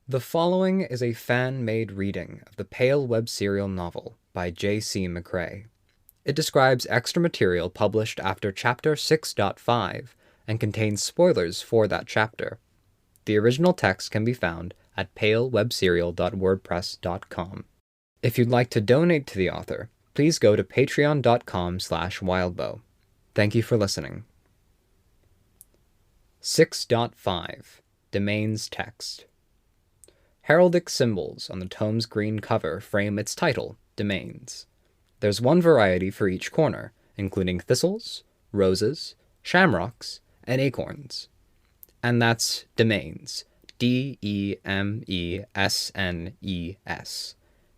The following is a fan-made reading of the Pale web serial novel by J.C. McCrae. It describes extra material published after Chapter 6.5 and contains spoilers for that chapter. The original text can be found at palewebserial.wordpress.com. If you'd like to donate to the author, please go to patreon.com/wildbow. Thank you for listening. 6.5 Demesnes Text. Heraldic symbols on the tome's green cover frame its title, Demesnes. There's one variety for each corner, including thistles, roses, shamrocks, and acorns. And that's Demesnes, Demesnes.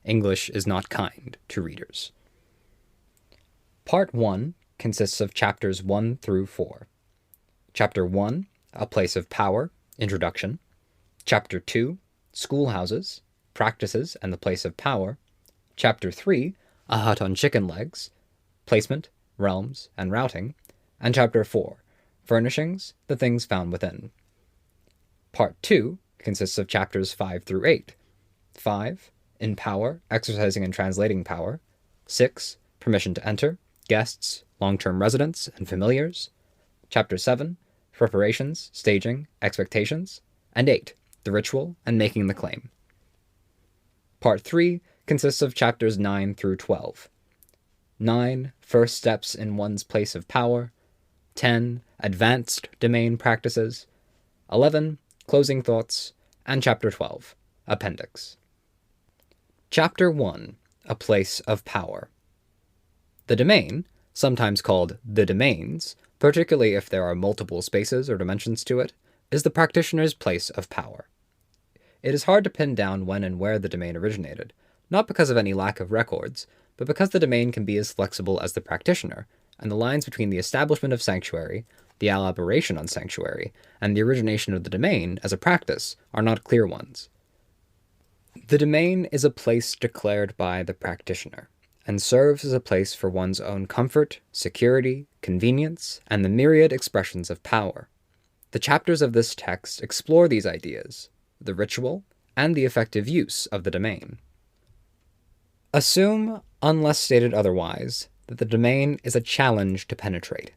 English is not kind to readers. Part 1 consists of chapters 1 through 4. Chapter 1, A Place of Power, Introduction. Chapter 2, Schoolhouses, Practices and the Place of Power. Chapter 3, A Hut on Chicken Legs, Placement, Realms, and Routing. And Chapter 4, Furnishings, the Things Found Within. Part 2 consists of chapters 5 through 8. 5, In Power, Exercising and Translating Power. 6, Permission to Enter, Guests, Long-Term Residents, and Familiars. Chapter 7, Preparations, Staging, Expectations. And 8, The Ritual and Making the Claim. Part 3 consists of chapters 9 through 12. 9, First Steps in One's Place of Power. 10, Advanced Domain Practices. 11, Closing Thoughts. And Chapter 12, Appendix. Chapter 1, A Place of Power. The domain, sometimes called the Demesnes, particularly if there are multiple spaces or dimensions to it, is the practitioner's place of power. It is hard to pin down when and where the domain originated, not because of any lack of records, but because the domain can be as flexible as the practitioner, and the lines between the establishment of sanctuary, the elaboration on sanctuary, and the origination of the domain as a practice are not clear ones. The domain is a place declared by the practitioner, and serves as a place for one's own comfort, security, convenience, and the myriad expressions of power. The chapters of this text explore these ideas, the ritual, and the effective use of the domain. Assume, unless stated otherwise, that the domain is a challenge to penetrate.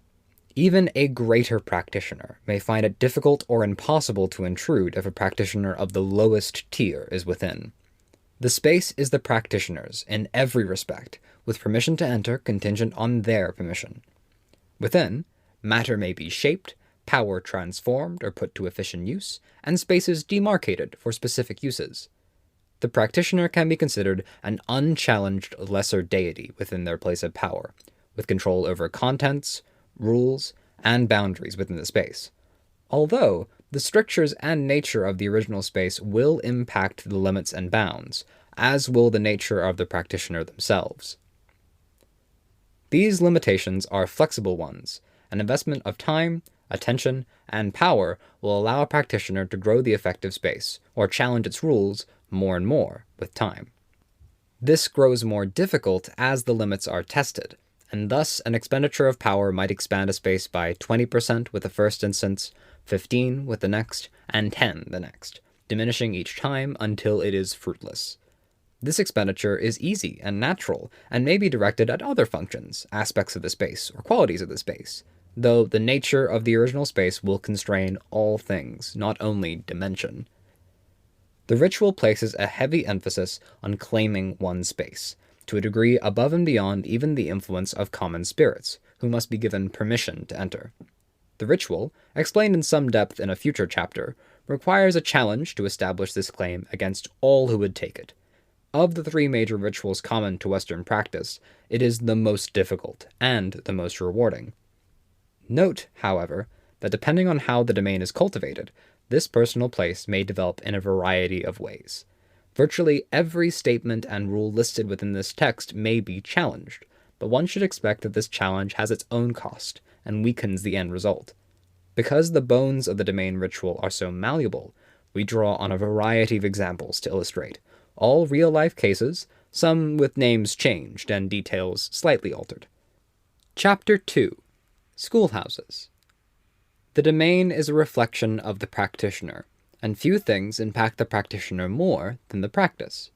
Even a greater practitioner may find it difficult or impossible to intrude if a practitioner of the lowest tier is within. The space is the practitioner's in every respect, with permission to enter contingent on their permission. Within, matter may be shaped, power transformed or put to efficient use, and spaces demarcated for specific uses. The practitioner can be considered an unchallenged lesser deity within their place of power, with control over contents, rules, and boundaries within the space. Although, the strictures and nature of the original space will impact the limits and bounds, as will the nature of the practitioner themselves. These limitations are flexible ones. An investment of time, attention, and power will allow a practitioner to grow the effective space, or challenge its rules more and more with time. This grows more difficult as the limits are tested, and thus an expenditure of power might expand a space by 20% with the first instance, 15 with the next, and 10 the next, diminishing each time until it is fruitless. This expenditure is easy and natural, and may be directed at other functions, aspects of the space, or qualities of the space, though the nature of the original space will constrain all things, not only dimension. The ritual places a heavy emphasis on claiming one space, to a degree above and beyond even the influence of common spirits, who must be given permission to enter. The ritual, explained in some depth in a future chapter, requires a challenge to establish this claim against all who would take it. Of the 3 major rituals common to Western practice, it is the most difficult and the most rewarding. Note, however, that depending on how the domain is cultivated, this personal place may develop in a variety of ways. Virtually every statement and rule listed within this text may be challenged, but one should expect that this challenge has its own cost and weakens the end result. Because the bones of the domain ritual are so malleable, we draw on a variety of examples to illustrate, all real-life cases, some with names changed and details slightly altered. Chapter 2, Schoolhouses. The domain is a reflection of the practitioner, and few things impact the practitioner more than the practice.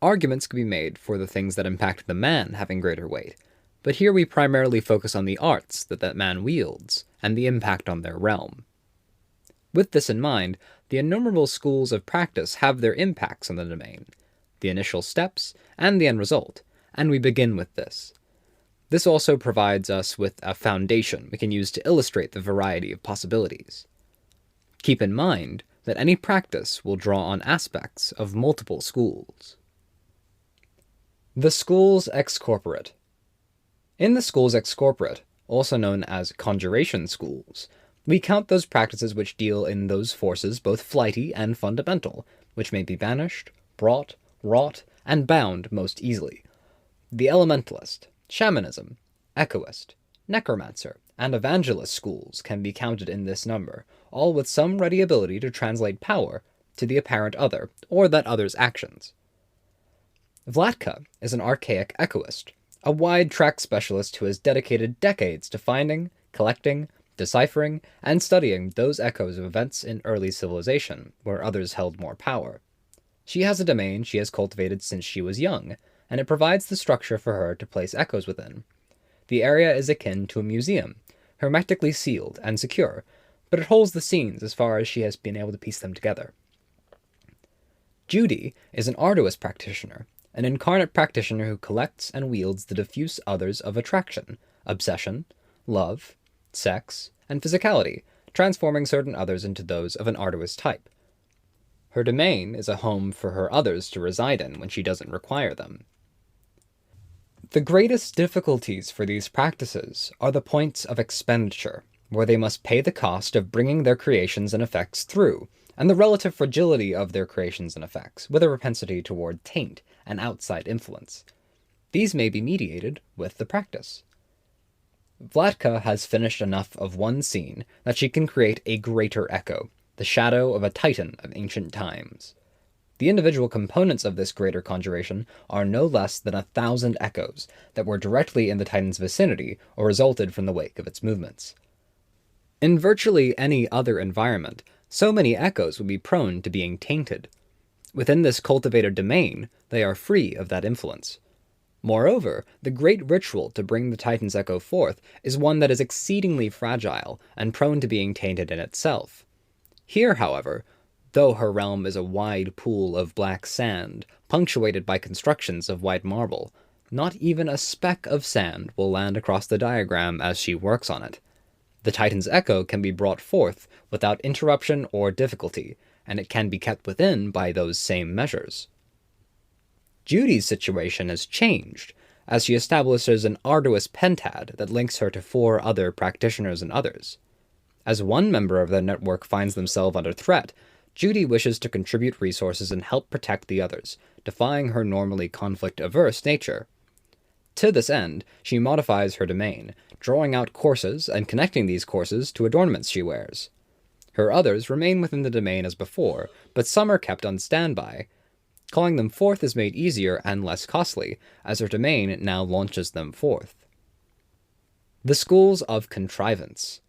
Arguments can be made for the things that impact the man having greater weight, but here we primarily focus on the arts that man wields, and the impact on their realm. With this in mind, the innumerable schools of practice have their impacts on the domain, the initial steps, and the end result, and we begin with this. This also provides us with a foundation we can use to illustrate the variety of possibilities. Keep in mind that any practice will draw on aspects of multiple schools. The schools excorporate. In the schools excorporate, also known as conjuration schools, we count those practices which deal in those forces both flighty and fundamental, which may be banished, brought, wrought, and bound most easily. The elementalist, shamanism, echoist, necromancer, and evangelist schools can be counted in this number, all with some ready ability to translate power to the apparent other, or that other's actions. Vlatka is an archaic echoist, a wide-track specialist who has dedicated decades to finding, collecting, deciphering, and studying those echoes of events in early civilization, where others held more power. She has a domain she has cultivated since she was young, and it provides the structure for her to place echoes within. The area is akin to a museum, hermetically sealed and secure, but it holds the scenes as far as she has been able to piece them together. Judy is an arduous practitioner, an incarnate practitioner who collects and wields the diffuse others of attraction, obsession, love, sex, and physicality, transforming certain others into those of an arduous type. Her domain is a home for her others to reside in when she doesn't require them. The greatest difficulties for these practices are the points of expenditure, where they must pay the cost of bringing their creations and effects through, and the relative fragility of their creations and effects, with a propensity toward taint and outside influence. These may be mediated with the practice. Vlatka has finished enough of one scene that she can create a greater echo, the shadow of a titan of ancient times. The individual components of this greater conjuration are no less than 1,000 echoes that were directly in the titan's vicinity or resulted from the wake of its movements. In virtually any other environment, so many echoes would be prone to being tainted. Within this cultivated domain, they are free of that influence. Moreover, the great ritual to bring the Titan's echo forth is one that is exceedingly fragile and prone to being tainted in itself. Here, however, though her realm is a wide pool of black sand, punctuated by constructions of white marble, not even a speck of sand will land across the diagram as she works on it. The Titan's echo can be brought forth without interruption or difficulty, and it can be kept within by those same measures. Judy's situation has changed, as she establishes an arduous pentad that links her to 4 other practitioners and others. As one member of the network finds themselves under threat, Judy wishes to contribute resources and help protect the others, defying her normally conflict-averse nature. To this end, she modifies her domain, drawing out courses and connecting these courses to adornments she wears. Her others remain within the domain as before, but some are kept on standby. Calling them forth is made easier and less costly, as her domain now launches them forth. The schools of contrivance.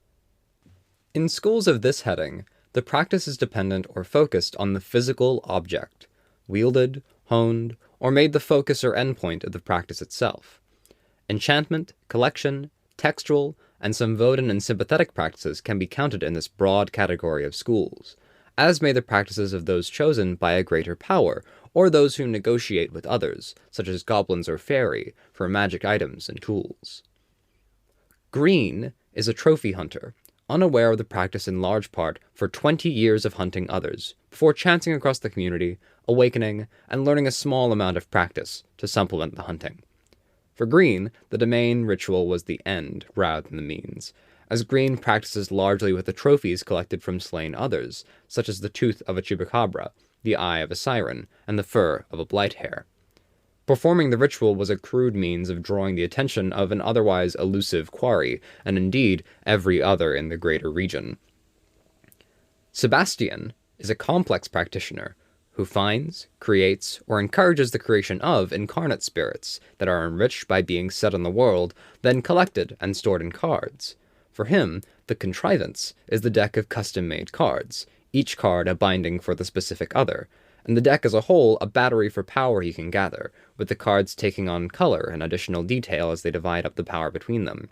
In schools of this heading, the practice is dependent or focused on the physical object, wielded, honed, or made the focus or endpoint of the practice itself. Enchantment, collection, textual, and some Vodan and sympathetic practices can be counted in this broad category of schools, as may the practices of those chosen by a greater power, or those who negotiate with others, such as goblins or fairy, for magic items and tools. Green is a trophy hunter, unaware of the practice in large part for 20 years of hunting others, before chancing across the community, awakening, and learning a small amount of practice to supplement the hunting. For Green, the domain ritual was the end rather than the means, as Green practices largely with the trophies collected from slain others, such as the tooth of a chupacabra, the eye of a siren, and the fur of a blight hare. Performing the ritual was a crude means of drawing the attention of an otherwise elusive quarry, and indeed every other in the greater region. Sebastian is a complex practitioner who finds, creates, or encourages the creation of incarnate spirits that are enriched by being set on the world, then collected and stored in cards. For him, the contrivance is the deck of custom-made cards, each card a binding for the specific other, and the deck as a whole a battery for power he can gather, with the cards taking on color and additional detail as they divide up the power between them.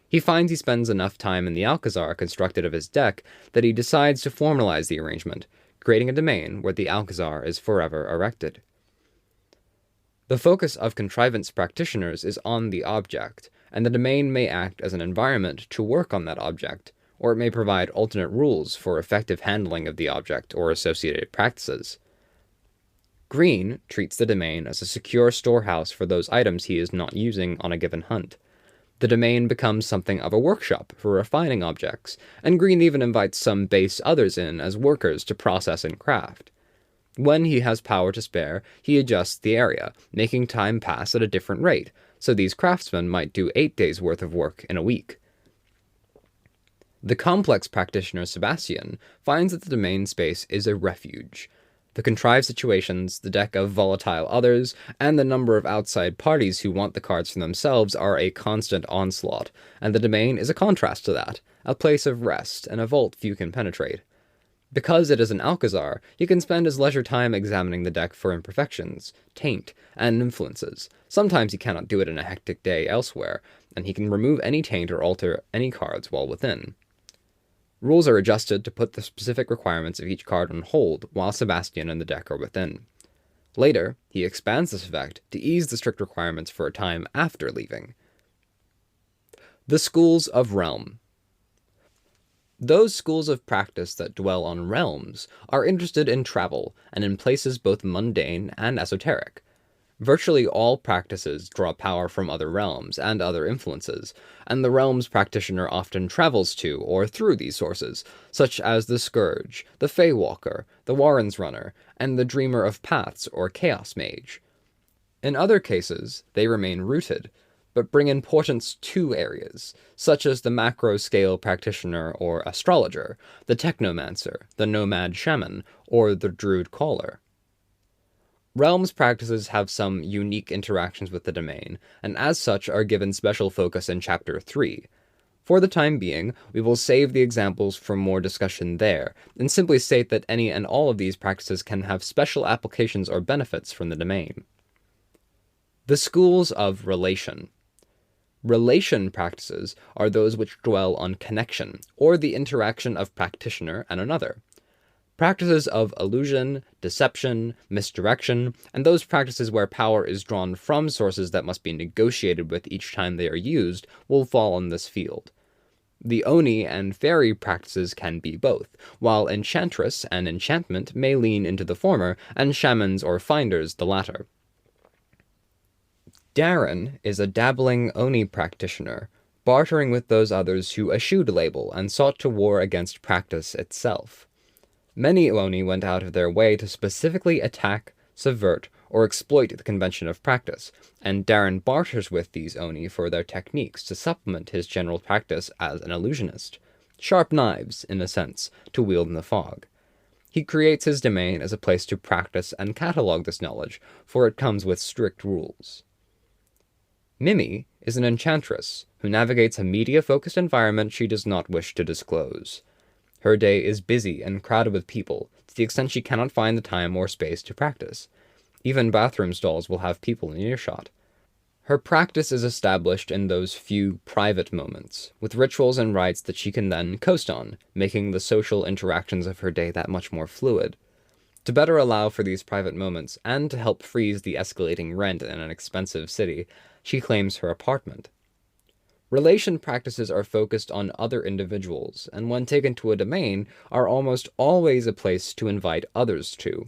He finds he spends enough time in the Alcazar constructed of his deck that he decides to formalize the arrangement, creating a domain where the Alcazar is forever erected. The focus of contrivance practitioners is on the object, and the domain may act as an environment to work on that object, or it may provide alternate rules for effective handling of the object or associated practices. Green treats the domain as a secure storehouse for those items he is not using on a given hunt. The domain becomes something of a workshop for refining objects, and Green even invites some base others in as workers to process and craft. When he has power to spare, he adjusts the area, making time pass at a different rate, so these craftsmen might do 8 days' worth of work in a week. The complex practitioner Sebastian finds that the domain space is a refuge. The contrived situations, the deck of volatile others, and the number of outside parties who want the cards for themselves are a constant onslaught, and the domain is a contrast to that, a place of rest and a vault few can penetrate. Because it is an Alcazar, he can spend his leisure time examining the deck for imperfections, taint, and influences. Sometimes he cannot do it in a hectic day elsewhere, and he can remove any taint or alter any cards while within. Rules are adjusted to put the specific requirements of each card on hold while Sebastian and the deck are within. Later, he expands this effect to ease the strict requirements for a time after leaving. The Schools of Realm. Those schools of practice that dwell on realms are interested in travel and in places both mundane and esoteric. Virtually all practices draw power from other realms and other influences, and the realm's practitioner often travels to or through these sources, such as the Scourge, the Feywalker, the Warren's Runner, and the Dreamer of Paths or Chaos Mage. In other cases, they remain rooted, but bring importance to areas, such as the macro-scale practitioner or astrologer, the technomancer, the nomad shaman, or the druid caller. Realms practices have some unique interactions with the domain, and as such are given special focus in Chapter 3. For the time being, we will save the examples for more discussion there, and simply state that any and all of these practices can have special applications or benefits from the domain. The Schools of Relation. Relation practices are those which dwell on connection, or the interaction of practitioner and another. Practices of illusion, deception, misdirection, and those practices where power is drawn from sources that must be negotiated with each time they are used will fall in this field. The Oni and fairy practices can be both, while enchantress and enchantment may lean into the former, and shamans or finders the latter. Darren is a dabbling Oni practitioner, bartering with those others who eschewed label and sought to war against practice itself. Many Oni went out of their way to specifically attack, subvert, or exploit the convention of practice, and Darren barters with these Oni for their techniques to supplement his general practice as an illusionist. Sharp knives, in a sense, to wield in the fog. He creates his domain as a place to practice and catalog this knowledge, for it comes with strict rules. Mimi is an enchantress who navigates a media-focused environment she does not wish to disclose. Her day is busy and crowded with people, to the extent she cannot find the time or space to practice. Even bathroom stalls will have people in earshot. Her practice is established in those few private moments, with rituals and rites that she can then coast on, making the social interactions of her day that much more fluid. To better allow for these private moments, and to help freeze the escalating rent in an expensive city, she claims her apartment. Relation practices are focused on other individuals, and when taken to a domain, are almost always a place to invite others to.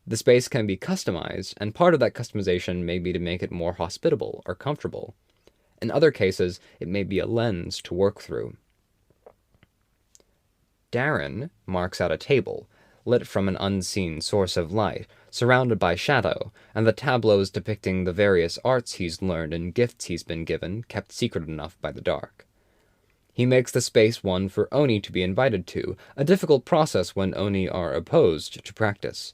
The space can be customized, and part of that customization may be to make it more hospitable or comfortable. In other cases, it may be a lens to work through. Darren marks out a table, lit from an unseen source of light, surrounded by shadow, and the tableaus depicting the various arts he's learned and gifts he's been given kept secret enough by the dark. He makes the space one for Oni to be invited to, a difficult process when Oni are opposed to practice.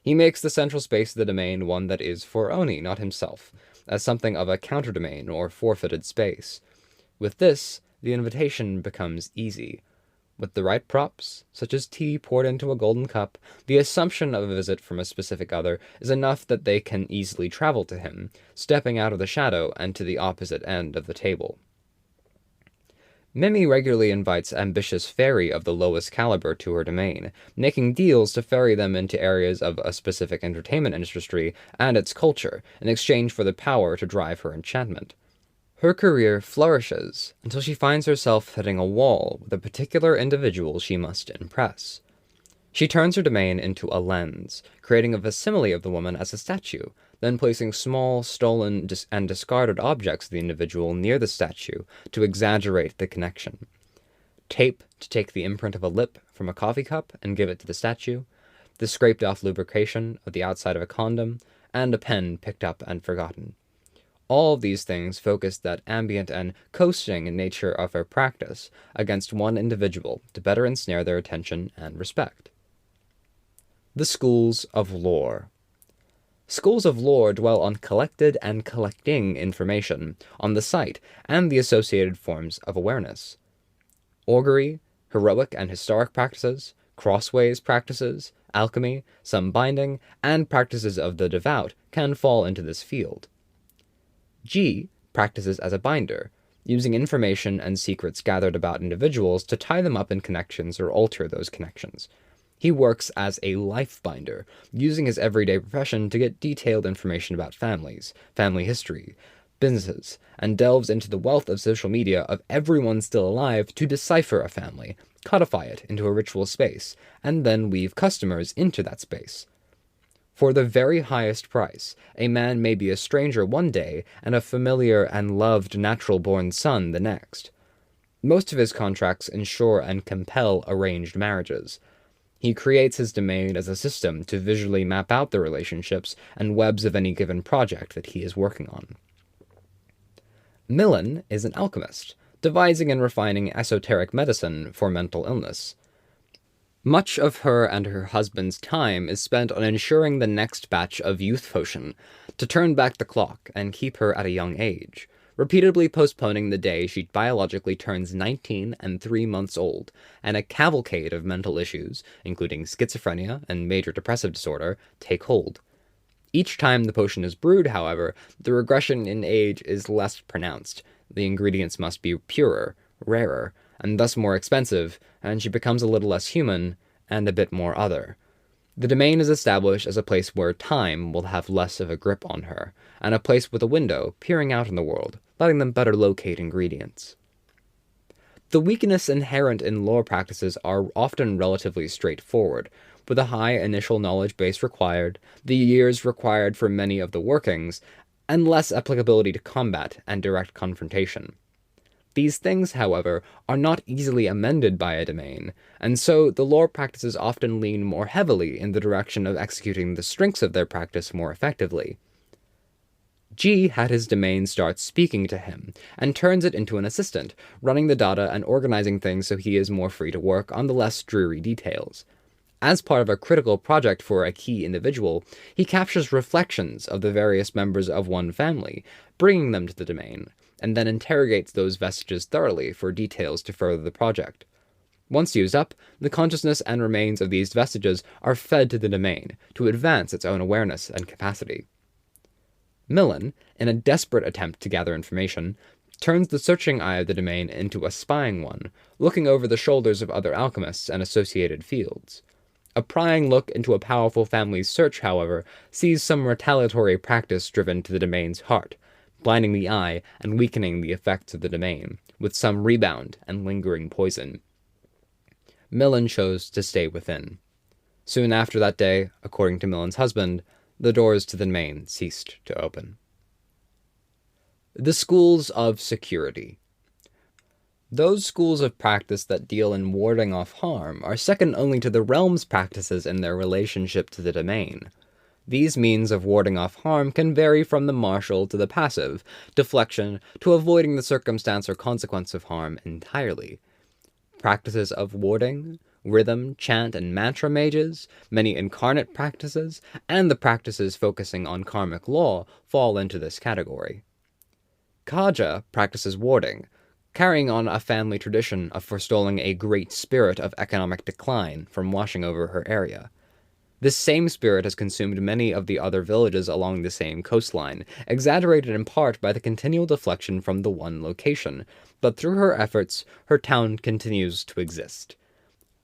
He makes the central space of the domain one that is for Oni, not himself, as something of a counter-domain or forfeited space. With this, the invitation becomes easy. With the right props, such as tea poured into a golden cup, the assumption of a visit from a specific other is enough that they can easily travel to him, stepping out of the shadow and to the opposite end of the table. Mimi regularly invites ambitious faerie of the lowest caliber to her domain, making deals to ferry them into areas of a specific entertainment industry and its culture in exchange for the power to drive her enchantment. Her career flourishes until she finds herself hitting a wall with a particular individual she must impress. She turns her domain into a lens, creating a facsimile of the woman as a statue, then placing small, stolen, and discarded objects of the individual near the statue to exaggerate the connection. Tape to take the imprint of a lip from a coffee cup and give it to the statue, the scraped-off lubrication of the outside of a condom, and a pen picked up and forgotten. All of these things focus that ambient and coasting nature of her practice against one individual to better ensnare their attention and respect. The schools of lore. Schools of lore dwell on collected and collecting information on the site and the associated forms of awareness. Augury, heroic and historic practices, crossways practices, alchemy, some binding, and practices of the devout can fall into this field. G practices as a binder, using information and secrets gathered about individuals to tie them up in connections or alter those connections. He works as a life binder, using his everyday profession to get detailed information about families, family history, businesses, and delves into the wealth of social media of everyone still alive to decipher a family, codify it into a ritual space, and then weave customers into that space. For the very highest price, a man may be a stranger one day and a familiar and loved natural-born son the next. Most of his contracts ensure and compel arranged marriages. He creates his domain as a system to visually map out the relationships and webs of any given project that he is working on. Millen is an alchemist, devising and refining esoteric medicine for mental illness. Much of her and her husband's time is spent on ensuring the next batch of youth potion, to turn back the clock and keep her at a young age, repeatedly postponing the day she biologically turns 19 and 3 months old, and a cavalcade of mental issues, including schizophrenia and major depressive disorder, take hold. Each time the potion is brewed, however, the regression in age is less pronounced. The ingredients must be purer, rarer, and thus more expensive, and she becomes a little less human and a bit more other. The domain is established as a place where time will have less of a grip on her, and a place with a window peering out in the world, letting them better locate ingredients. The weakness inherent in lore practices are often relatively straightforward, with a high initial knowledge base required, the years required for many of the workings, and less applicability to combat and direct confrontation. These things, however, are not easily amended by a domain, and so the lore practices often lean more heavily in the direction of executing the strengths of their practice more effectively. G had his domain start speaking to him, and turns it into an assistant, running the data and organizing things so he is more free to work on the less dreary details. As part of a critical project for a key individual, he captures reflections of the various members of one family, bringing them to the domain, and then interrogates those vestiges thoroughly for details to further the project. Once used up, the consciousness and remains of these vestiges are fed to the domain to advance its own awareness and capacity. Millen, in a desperate attempt to gather information, turns the searching eye of the domain into a spying one, looking over the shoulders of other alchemists and associated fields. A prying look into a powerful family's search, however, sees some retaliatory practice driven to the domain's heart, blinding the eye and weakening the effects of the domain, with some rebound and lingering poison. Millen chose to stay within. Soon after that day, according to Millen's husband, the doors to the domain ceased to open. The schools of security. Those schools of practice that deal in warding off harm are second only to the realm's practices in their relationship to the domain. These means of warding off harm can vary from the martial to the passive, deflection to avoiding the circumstance or consequence of harm entirely. Practices of warding, rhythm, chant, and mantra mages, many incarnate practices, and the practices focusing on karmic law fall into this category. Kaja practices warding, carrying on a family tradition of forestalling a great spirit of economic decline from washing over her area. This same spirit has consumed many of the other villages along the same coastline, exaggerated in part by the continual deflection from the one location, but through her efforts, her town continues to exist.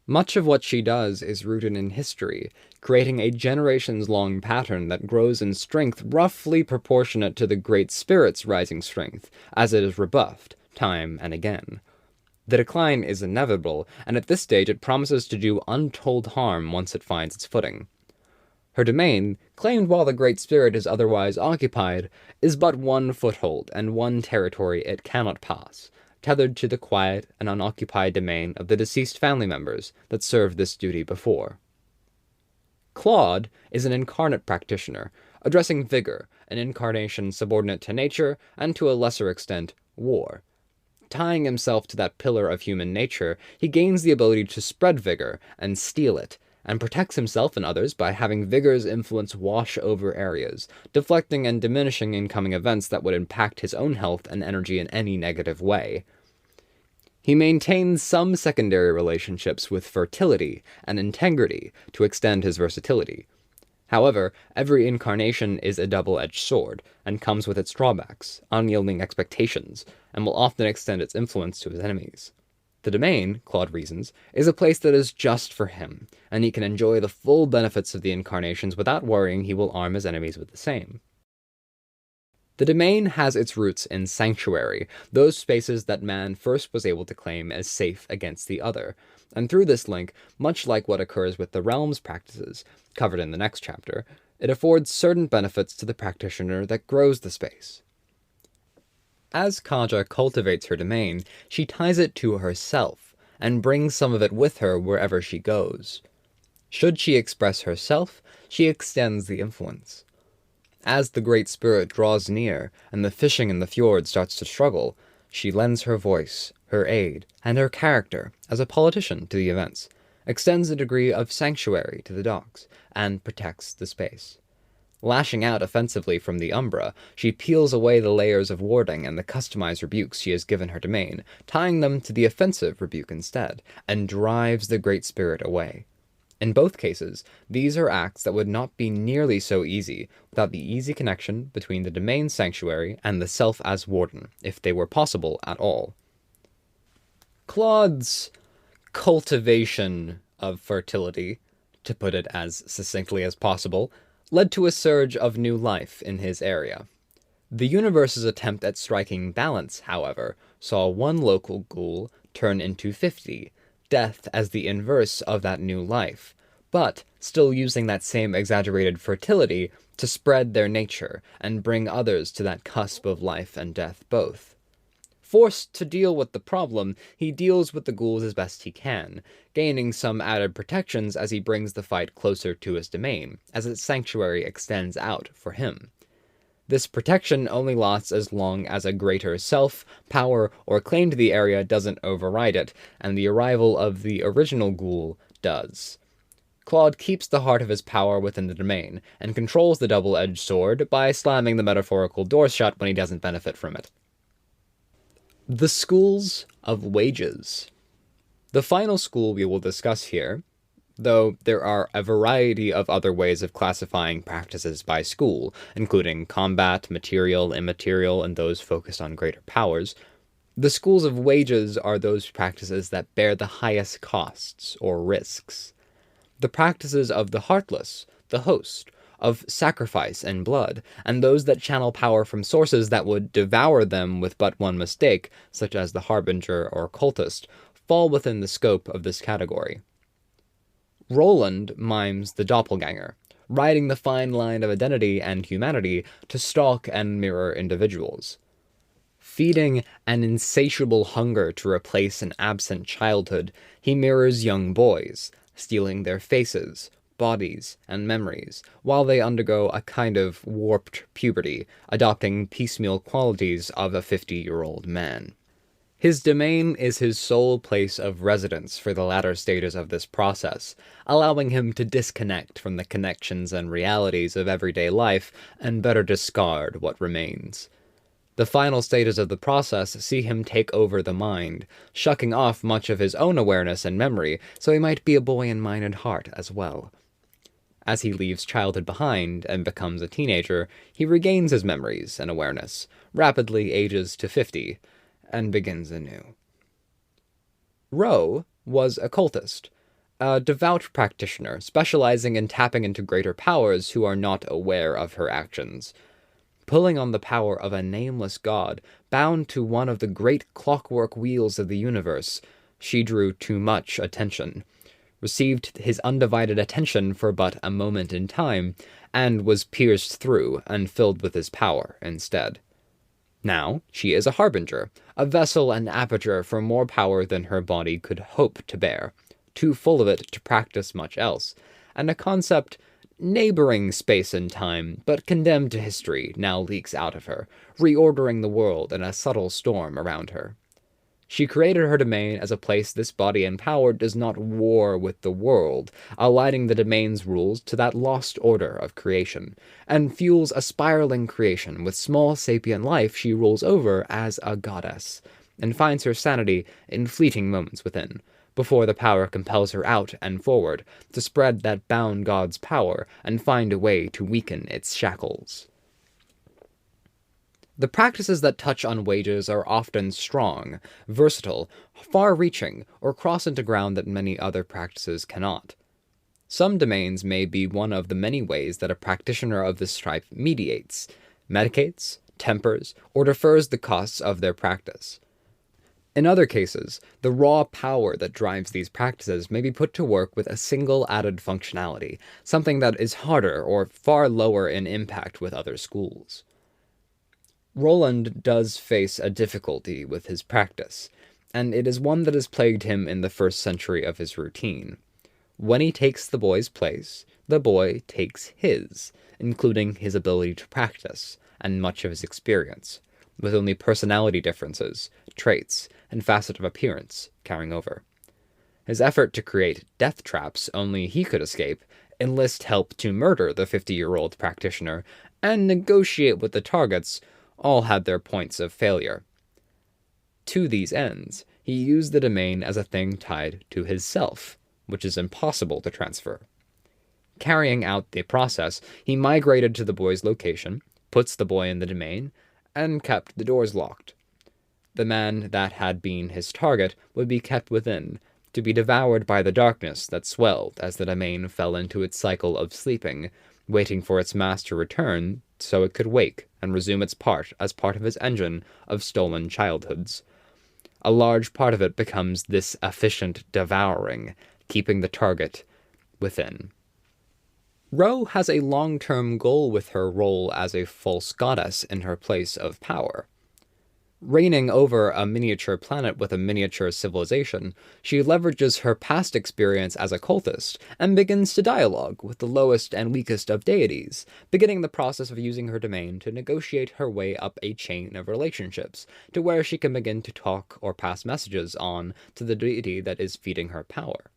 Much of what she does is rooted in history, creating a generations-long pattern that grows in strength roughly proportionate to the Great Spirit's rising strength, as it is rebuffed, time and again. The decline is inevitable, and at this stage it promises to do untold harm once it finds its footing. Her domain, claimed while the Great Spirit is otherwise occupied, is but one foothold and one territory it cannot pass, tethered to the quiet and unoccupied domain of the deceased family members that served this duty before. Claude is an incarnate practitioner, addressing vigor, an incarnation subordinate to nature and to a lesser extent, war. Tying himself to that pillar of human nature, he gains the ability to spread vigor and steal it, and protects himself and others by having vigor's influence wash over areas, deflecting and diminishing incoming events that would impact his own health and energy in any negative way. He maintains some secondary relationships with fertility and integrity to extend his versatility. However, every incarnation is a double-edged sword, and comes with its drawbacks, unyielding expectations, and will often extend its influence to his enemies. The domain, Claude reasons, is a place that is just for him, and he can enjoy the full benefits of the incarnations without worrying he will arm his enemies with the same. The domain has its roots in sanctuary, those spaces that man first was able to claim as safe against the other, and through this link, much like what occurs with the realm's practices, covered in the next chapter, it affords certain benefits to the practitioner that grows the space. As Kaja cultivates her domain, she ties it to herself, and brings some of it with her wherever she goes. Should she express herself, she extends the influence. As the Great Spirit draws near, and the fishing in the fjord starts to struggle, she lends her voice, her aid, and her character as a politician to the events, extends a degree of sanctuary to the docks, and protects the space. Lashing out offensively from the Umbra, she peels away the layers of warding and the customized rebukes she has given her domain, tying them to the offensive rebuke instead, and drives the Great Spirit away. In both cases, these are acts that would not be nearly so easy without the easy connection between the domain sanctuary and the self as warden, if they were possible at all. Claude's cultivation of fertility, to put it as succinctly as possible, led to a surge of new life in his area. The universe's attempt at striking balance, however, saw one local ghoul turn into 50, death as the inverse of that new life, but still using that same exaggerated fertility to spread their nature and bring others to that cusp of life and death both. Forced to deal with the problem, he deals with the ghouls as best he can, gaining some added protections as he brings the fight closer to his domain, as its sanctuary extends out for him. This protection only lasts as long as a greater self, power, or claim to the area doesn't override it, and the arrival of the original ghoul does. Claude keeps the heart of his power within the domain, and controls the double-edged sword by slamming the metaphorical door shut when he doesn't benefit from it. The schools of wages. The final school we will discuss here, though there are a variety of other ways of classifying practices by school, including combat, material, immaterial, and those focused on greater powers, the schools of wages are those practices that bear the highest costs or risks. The practices of the heartless, the host, of sacrifice and blood, and those that channel power from sources that would devour them with but one mistake, such as the harbinger or cultist, fall within the scope of this category. Roland mimes the doppelganger, riding the fine line of identity and humanity to stalk and mirror individuals. Feeding an insatiable hunger to replace an absent childhood, he mirrors young boys, stealing their faces, bodies, and memories, while they undergo a kind of warped puberty, adopting piecemeal qualities of a 50-year-old man. His domain is his sole place of residence for the latter stages of this process, allowing him to disconnect from the connections and realities of everyday life and better discard what remains. The final stages of the process see him take over the mind, shucking off much of his own awareness and memory so he might be a boy in mind and heart as well. As he leaves childhood behind and becomes a teenager, he regains his memories and awareness, rapidly ages to 50, and begins anew. Ro was a cultist, a devout practitioner specializing in tapping into greater powers who are not aware of her actions. Pulling on the power of a nameless god, bound to one of the great clockwork wheels of the universe, she drew too much attention, received his undivided attention for but a moment in time, and was pierced through and filled with his power instead. Now she is a harbinger, a vessel and aperture for more power than her body could hope to bear, too full of it to practice much else, and a concept neighboring space and time, but condemned to history, now leaks out of her, reordering the world in a subtle storm around her. She created her domain as a place this body and power does not war with the world, aligning the domain's rules to that lost order of creation, and fuels a spiraling creation with small sapient life she rules over as a goddess, and finds her sanity in fleeting moments within, before the power compels her out and forward to spread that bound god's power and find a way to weaken its shackles. The practices that touch on wages are often strong, versatile, far-reaching, or cross into ground that many other practices cannot. Some domains may be one of the many ways that a practitioner of this type mediates, medicates, tempers, or defers the costs of their practice. In other cases, the raw power that drives these practices may be put to work with a single added functionality, something that is harder or far lower in impact with other schools. Roland does face a difficulty with his practice, and it is one that has plagued him in the first century of his routine. When he takes the boy's place, the boy takes his, including his ability to practice, and much of his experience, with only personality differences, traits, and facet of appearance carrying over. His effort to create death traps only he could escape, enlist help to murder the 50-year-old practitioner, and negotiate with the targets all had their points of failure. To these ends, he used the domain as a thing tied to his self, which is impossible to transfer. Carrying out the process, he migrated to the boy's location, puts the boy in the domain, and kept the doors locked. The man that had been his target would be kept within, to be devoured by the darkness that swelled as the domain fell into its cycle of sleeping, waiting for its master return so it could wake and resume its part as part of his engine of stolen childhoods. A large part of it becomes this efficient devouring, keeping the target within. Ro has a long-term goal with her role as a false goddess in her place of power. Reigning over a miniature planet with a miniature civilization, she leverages her past experience as a cultist and begins to dialogue with the lowest and weakest of deities, beginning the process of using her domain to negotiate her way up a chain of relationships, to where she can begin to talk or pass messages on to the deity that is feeding her power.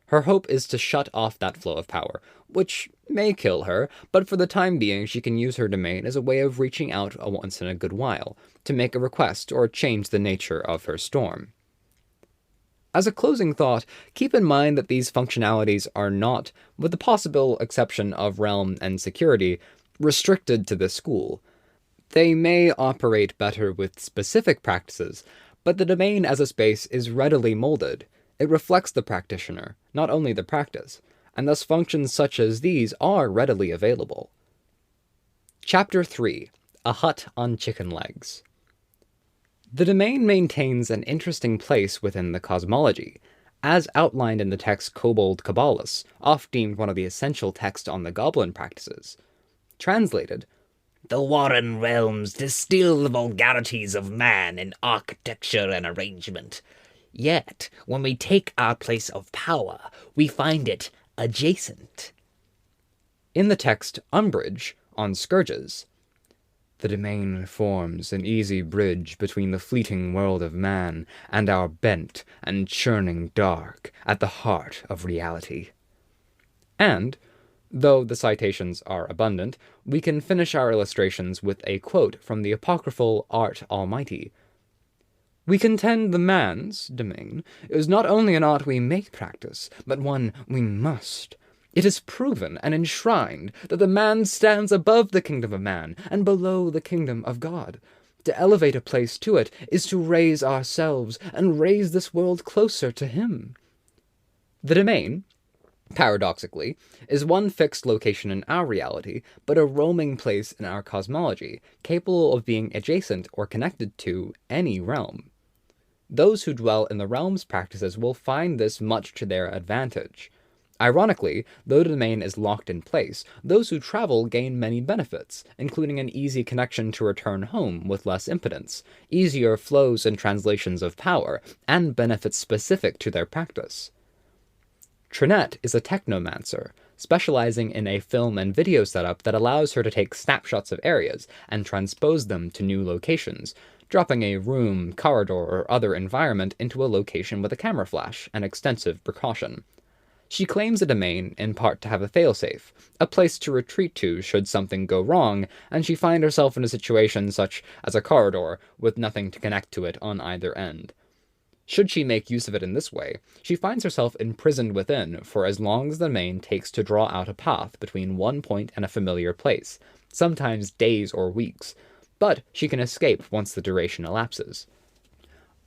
Her hope is to shut off that flow of power, which may kill her, but for the time being she can use her domain as a way of reaching out once in a good while, to make a request or change the nature of her storm. As a closing thought, keep in mind that these functionalities are not, with the possible exception of realm and security, restricted to this school. They may operate better with specific practices, but the domain as a space is readily molded. It reflects the practitioner, not only the practice, and thus functions such as these are readily available. Chapter 3. A Hut on Chicken Legs. The domain maintains an interesting place within the cosmology, as outlined in the text Kobold Caballus, oft deemed one of the essential texts on the goblin practices. Translated, "The Warren realms distill the vulgarities of man in architecture and arrangement. Yet, when we take our place of power, we find it adjacent." In the text Umbrage, on Scourges, "The domain forms an easy bridge between the fleeting world of man and our bent and churning dark at the heart of reality." And Though the citations are abundant, we can finish our illustrations with a quote from the apocryphal Art Almighty. "We contend the man's domain is not only an art we may practice, but one we must. It is proven and enshrined that the man stands above the kingdom of man and below the kingdom of God. To elevate a place to it is to raise ourselves and raise this world closer to him." The domain, paradoxically, is one fixed location in our reality, but a roaming place in our cosmology, capable of being adjacent or connected to any realm. Those who dwell in the realm's practices will find this much to their advantage. Ironically, though the domain is locked in place, those who travel gain many benefits, including an easy connection to return home with less impedance, easier flows and translations of power, and benefits specific to their practice. Trinette is a technomancer, specializing in a film and video setup that allows her to take snapshots of areas and transpose them to new locations, dropping a room, corridor, or other environment into a location with a camera flash, an extensive precaution. She claims a domain, in part to have a failsafe, a place to retreat to should something go wrong, and she find herself in a situation such as a corridor with nothing to connect to it on either end. Should she make use of it in this way, she finds herself imprisoned within for as long as the domain takes to draw out a path between one point and a familiar place, sometimes days or weeks, but she can escape once the duration elapses.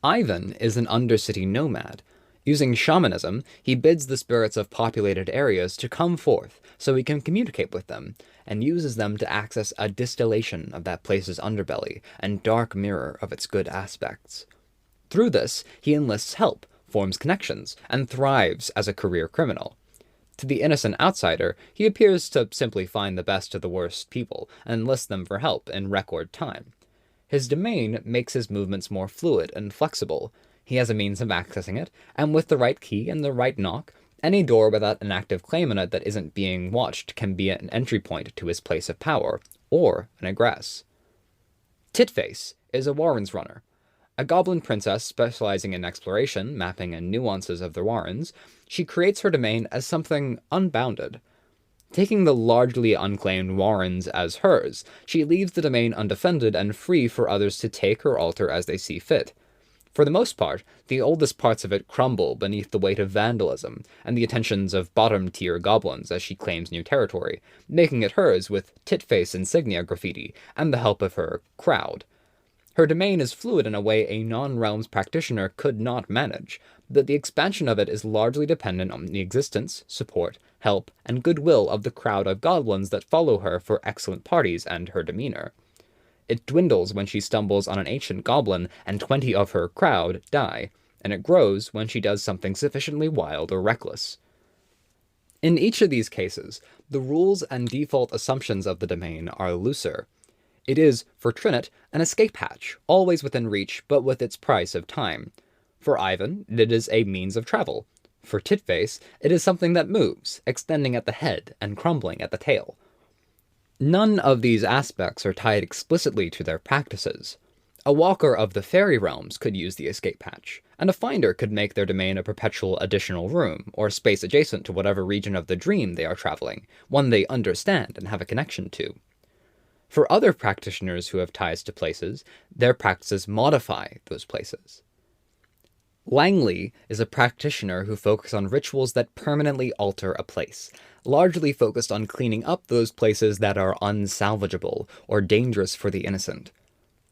Ivan is an undercity nomad. Using shamanism, he bids the spirits of populated areas to come forth so he can communicate with them, and uses them to access a distillation of that place's underbelly and dark mirror of its good aspects. Through this, he enlists help, forms connections, and thrives as a career criminal. To the innocent outsider, he appears to simply find the best of the worst people and enlist them for help in record time. His domain makes his movements more fluid and flexible. He has a means of accessing it, and with the right key and the right knock, any door without an active claim on it that isn't being watched can be an entry point to his place of power, or an egress. Titface is a Warrens runner. A goblin princess specializing in exploration, mapping, and nuances of the Warrens, she creates her domain as something unbounded. Taking the largely unclaimed Warrens as hers, she leaves the domain undefended and free for others to take or alter as they see fit. For the most part, the oldest parts of it crumble beneath the weight of vandalism and the attentions of bottom-tier goblins as she claims new territory, making it hers with Titface insignia graffiti and the help of her crowd. Her domain is fluid in a way a non-realms practitioner could not manage, but the expansion of it is largely dependent on the existence, support, help, and goodwill of the crowd of goblins that follow her for excellent parties and her demeanor. It dwindles when she stumbles on an ancient goblin and 20 of her crowd die, and it grows when she does something sufficiently wild or reckless. In each of these cases, the rules and default assumptions of the domain are looser. It is, for Trinette, an escape hatch, always within reach, but with its price of time. For Ivan, it is a means of travel. For Titface, it is something that moves, extending at the head and crumbling at the tail. None of these aspects are tied explicitly to their practices. A walker of the fairy realms could use the escape hatch, and a finder could make their domain a perpetual additional room, or space adjacent to whatever region of the dream they are traveling, one they understand and have a connection to. For other practitioners who have ties to places, their practices modify those places. Langley is a practitioner who focuses on rituals that permanently alter a place, largely focused on cleaning up those places that are unsalvageable or dangerous for the innocent.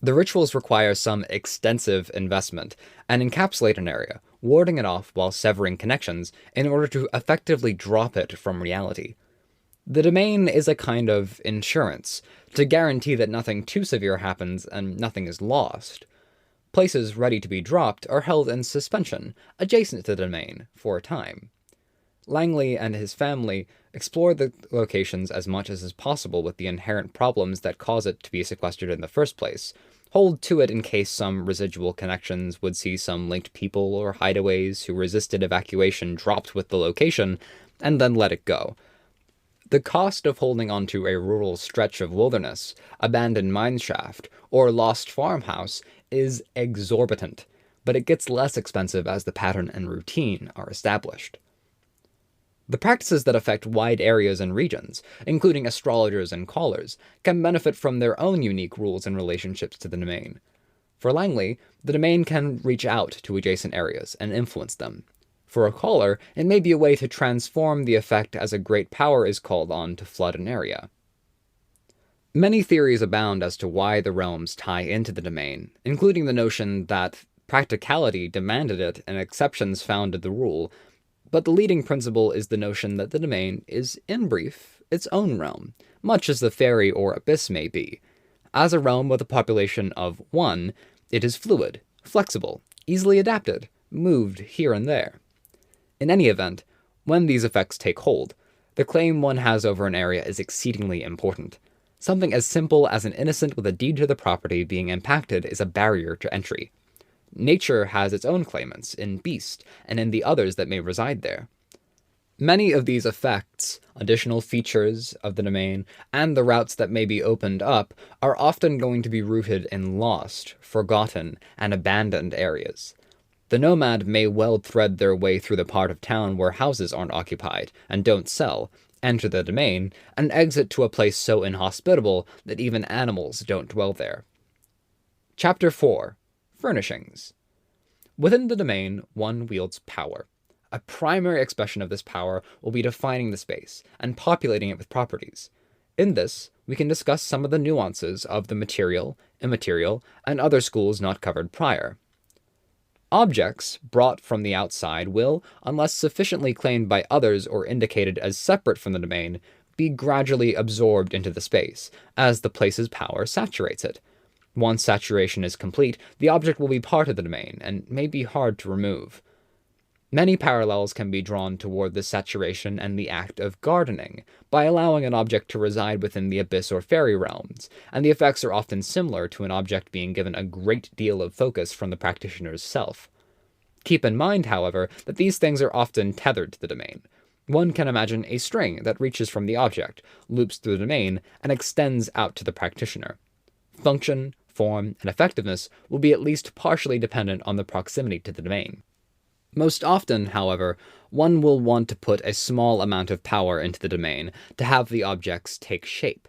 The rituals require some extensive investment and encapsulate an area, warding it off while severing connections in order to effectively drop it from reality. The domain is a kind of insurance, to guarantee that nothing too severe happens and nothing is lost. Places ready to be dropped are held in suspension, adjacent to the domain, for a time. Langley and his family explore the locations as much as is possible with the inherent problems that cause it to be sequestered in the first place, hold to it in case some residual connections would see some linked people or hideaways who resisted evacuation dropped with the location, and then let it go. The cost of holding onto a rural stretch of wilderness, abandoned mineshaft, or lost farmhouse is exorbitant, but it gets less expensive as the pattern and routine are established. The practices that affect wide areas and regions, including astrologers and callers, can benefit from their own unique rules and relationships to the domain. For Langley, the domain can reach out to adjacent areas and influence them. For a caller, it may be a way to transform the effect as a great power is called on to flood an area. Many theories abound as to why the realms tie into the domain, including the notion that practicality demanded it and exceptions founded the rule, but the leading principle is the notion that the domain is, in brief, its own realm, much as the fairy or abyss may be. As a realm with a population of 1, it is fluid, flexible, easily adapted, moved here and there. In any event, when these effects take hold, the claim one has over an area is exceedingly important. Something as simple as an innocent with a deed to the property being impacted is a barrier to entry. Nature has its own claimants in beast and in the others that may reside there. Many of these effects, additional features of the domain, and the routes that may be opened up are often going to be rooted in lost, forgotten, and abandoned areas. The nomad may well thread their way through the part of town where houses aren't occupied and don't sell, enter the domain, and exit to a place so inhospitable that even animals don't dwell there. Chapter 4. Furnishings. Within the domain, one wields power. A primary expression of this power will be defining the space and populating it with properties. In this, we can discuss some of the nuances of the material, immaterial, and other schools not covered prior. Objects brought from the outside will, unless sufficiently claimed by others or indicated as separate from the domain, be gradually absorbed into the space, as the place's power saturates it. Once saturation is complete, the object will be part of the domain, and may be hard to remove. Many parallels can be drawn toward this saturation and the act of gardening, by allowing an object to reside within the abyss or fairy realms, and the effects are often similar to an object being given a great deal of focus from the practitioner's self. Keep in mind, however, that these things are often tethered to the domain. One can imagine a string that reaches from the object, loops through the domain, and extends out to the practitioner. Function, form, and effectiveness will be at least partially dependent on the proximity to the domain. Most often, however, one will want to put a small amount of power into the domain to have the objects take shape.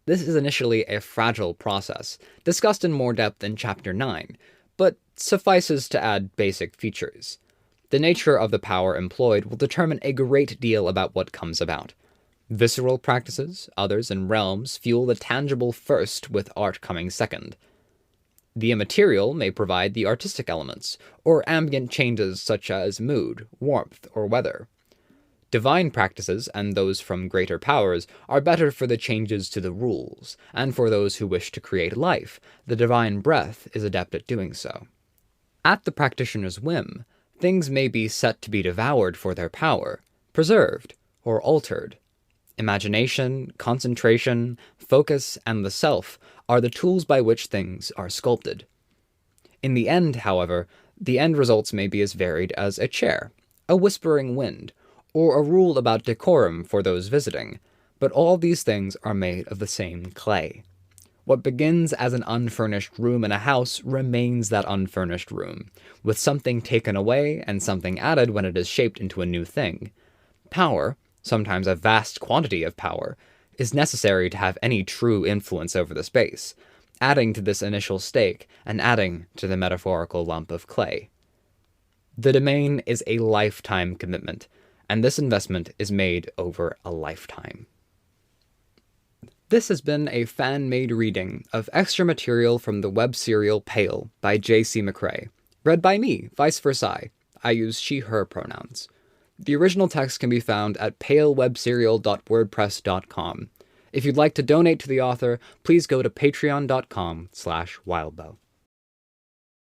This is initially a fragile process, discussed in more depth in Chapter 9, but suffices to add basic features. The nature of the power employed will determine a great deal about what comes about. Visceral practices, others, and realms fuel the tangible first, with art coming second. The immaterial may provide the artistic elements, or ambient changes such as mood, warmth, or weather. Divine practices, and those from greater powers, are better for the changes to the rules, and for those who wish to create life, the divine breath is adept at doing so. At the practitioner's whim, things may be set to be devoured for their power, preserved, or altered. Imagination, concentration, focus, and the self are the tools by which things are sculpted. In the end, however, the end results may be as varied as a chair, a whispering wind, or a rule about decorum for those visiting, but all these things are made of the same clay. What begins as an unfurnished room in a house remains that unfurnished room, with something taken away and something added when it is shaped into a new thing. Power, sometimes a vast quantity of power, is necessary to have any true influence over the space, adding to this initial stake and adding to the metaphorical lump of clay. The domain is a lifetime commitment, and this investment is made over a lifetime. This has been a fan-made reading of extra material from the web serial Pale by J.C. McCrae, read by me, viceVersailes. I use she/her pronouns. The original text can be found at palewebserial.wordpress.com. If you'd like to donate to the author, please go to patreon.com/wildbow.